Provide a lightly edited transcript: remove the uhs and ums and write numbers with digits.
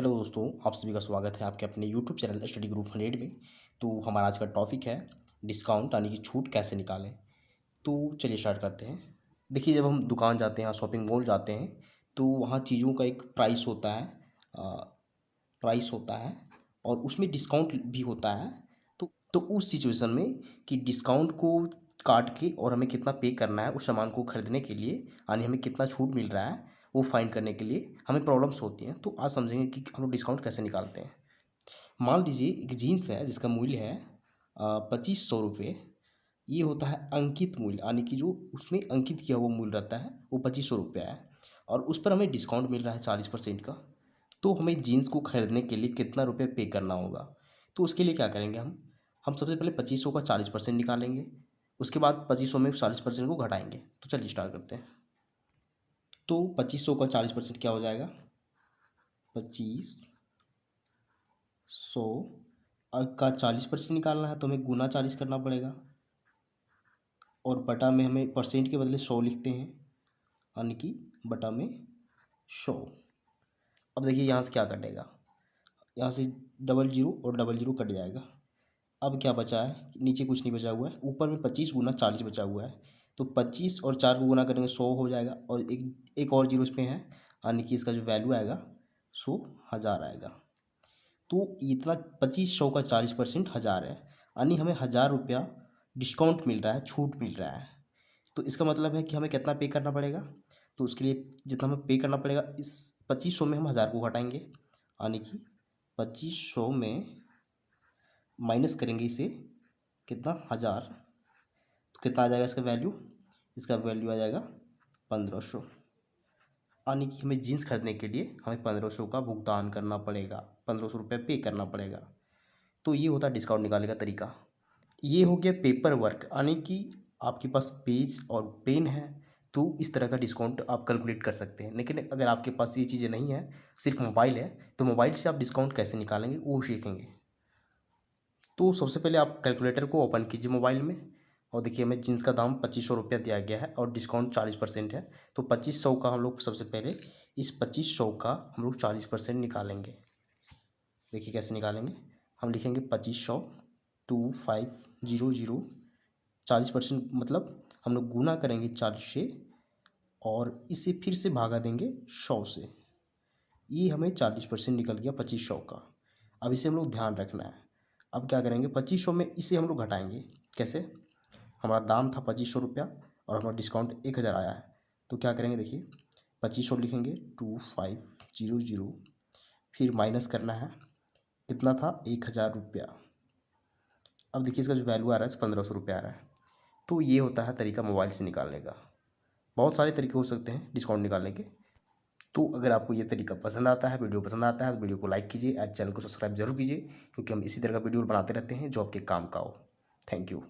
Hello दोस्तों, आप सभी का स्वागत है आपके अपने यूट्यूब चैनल स्टडी ग्रुप 100 में। तो हमारा आज का टॉपिक है डिस्काउंट यानी कि छूट कैसे निकालें। तो चलिए स्टार्ट करते हैं। देखिए, जब हम दुकान जाते हैं, शॉपिंग मॉल जाते हैं, तो वहाँ चीज़ों का एक प्राइस होता है। प्राइस होता है और उसमें डिस्काउंट भी होता है। तो उस सिचुएशन में कि डिस्काउंट को काट के और हमें कितना पे करना है उस सामान को खरीदने के लिए, यानी हमें कितना छूट मिल रहा है वो फाइंड करने के लिए हमें प्रॉब्लम्स होती हैं। तो आज समझेंगे कि हम लोग डिस्काउंट कैसे निकालते हैं। मान लीजिए एक जीन्स है जिसका मूल्य है 2500 रुपये। ये होता है अंकित मूल्य, यानी कि जो उसमें अंकित किया हुआ मूल्य रहता है वो 2500 रुपया है और उस पर हमें डिस्काउंट मिल रहा है 40% का। तो हमें जीन्स को खरीदने के लिए कितना रुपये पे करना होगा। तो उसके लिए क्या करेंगे, हम सबसे पहले 2500 का 40% निकालेंगे। उसके बाद 2500 में 40% को घटाएंगे। तो चलिए स्टार्ट करते हैं। तो 2500 का 40% क्या हो जाएगा, 2500 का 40% निकालना है तो हमें गुना 40 करना पड़ेगा और बटा में हमें परसेंट के बदले 100 लिखते हैं, यानी कि बटा में 100। अब देखिए यहाँ से क्या कटेगा, यहाँ से डबल जीरो और डबल जीरो कट जाएगा। अब क्या बचा है, नीचे कुछ नहीं बचा हुआ है, ऊपर में 25 गुना 40 बचा हुआ है। तो 25 और 4 को गुना करेंगे 100 हो जाएगा और एक और जीरो इसमें है, यानी कि इसका जो वैल्यू आएगा 100,000 आएगा। तो इतना 2500 का 40% 1000 है, यानी हमें 1000 रुपया डिस्काउंट मिल रहा है, छूट मिल रहा है। तो इसका मतलब है कि हमें कितना पे करना पड़ेगा। तो उसके लिए जितना हमें पे करना पड़ेगा, इस 2500 में हम 1000 को घटाएंगे, यानी कि 2500 में माइनस करेंगे इसे, कितना 1000। तो कितना आ जाएगा इसका वैल्यू, इसका वैल्यू आ जाएगा 1500, यानी कि हमें जीन्स खरीदने के लिए हमें 1500 का भुगतान करना पड़ेगा, 1500 रुपये पे करना पड़ेगा। तो ये होता है डिस्काउंट निकालने का तरीका। ये हो गया पेपर वर्क, यानी कि आपके पास पेज और पेन है तो इस तरह का डिस्काउंट आप कैलकुलेट कर सकते हैं। लेकिन अगर आपके पास ये चीज़ें नहीं है, सिर्फ मोबाइल है, तो मोबाइल से आप डिस्काउंट कैसे निकालेंगे वो सीखेंगे। तो सबसे पहले आप कैलकुलेटर को ओपन कीजिए मोबाइल में और देखिए हमें जीन्स का दाम 2500 रुपया दिया गया है और डिस्काउंट 40% है। तो 2500 का हम लोग सबसे पहले इस 2500 का हम लोग 40% निकालेंगे। देखिए कैसे निकालेंगे, हम लिखेंगे 2500 2500, 40% मतलब हम लोग गुना करेंगे 40 से और इसे फिर से भागा देंगे 100 से। ये हमें 40% निकल गया 2500 का। अब इसे हम लोग ध्यान रखना है। अब क्या करेंगे, 2500 में इसे हम लोग घटाएंगे। कैसे, हमारा दाम था 2500 रुपया और हमारा डिस्काउंट 1000 आया है। तो क्या करेंगे, देखिए 2500 लिखेंगे 2500, फिर माइनस करना है, कितना था 1000 रुपया। अब देखिए इसका जो वैल्यू आ रहा है 1500 रुपया आ रहा है। तो ये होता है तरीका मोबाइल से निकालने का। बहुत सारे तरीके हो सकते हैं डिस्काउंट निकालने के। तो अगर आपको ये तरीका पसंद आता है, वीडियो पसंद आता है, तो वीडियो को लाइक कीजिए और चैनल को सब्सक्राइब जरूर कीजिए, क्योंकि हम इसी तरह का वीडियो बनाते रहते हैं जो आपके काम का हो। Thank you.